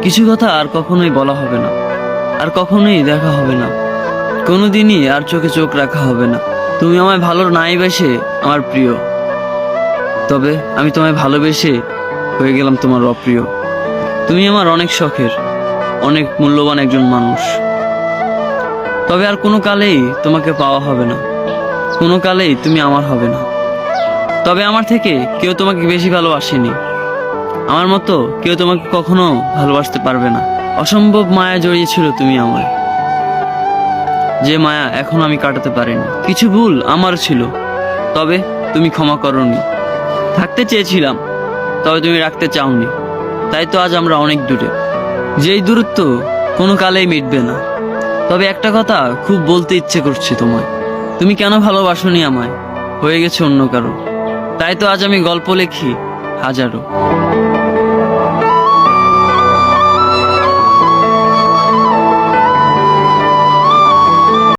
কিছু কথা আর কখনোই বলা হবে না, আর কখনোই দেখা হবে না, কোনোদিনই আর চোখে চোখ রাখা হবে না। তুমি আমায় ভালো নাই বেসে আমার প্রিয়, তবে আমি তোমায় ভালোবেসে হয়ে গেলাম তোমার অপ্রিয়। তুমি আমার অনেক শখের, অনেক মূল্যবান একজন মানুষ, তবে আর কোনো কালেই তোমাকে পাওয়া হবে না, কোনো কালেই তুমি আমার হবে না। তবে আমার থেকে কেউ তোমাকে বেশি ভালোবাসেনি, আমার মতো কেউ তোমাকে কখনো ভালোবাসতে পারবে না। অসম্ভব মায়া জড়িয়েছিল তুমি আমায়, যে মায়া এখন আমি কাটাতে পারিনি। কিছু ভুল আমার ছিল, তবে তুমি ক্ষমা করনি। থাকতে চেয়েছিলাম, তবে তুমি রাখতে চাওনি। তাই তো আজ আমরা অনেক দূরে, যেই দূরত্ব কোনো কালেই মিটবে না। তবে একটা কথা খুব বলতে ইচ্ছে করছে তোমায়, তুমি কেন ভালোবাসোনি আমায়, হয়ে গেছে অন্য কারো। তাই তো আজ আমি গল্প লিখি হাজারো।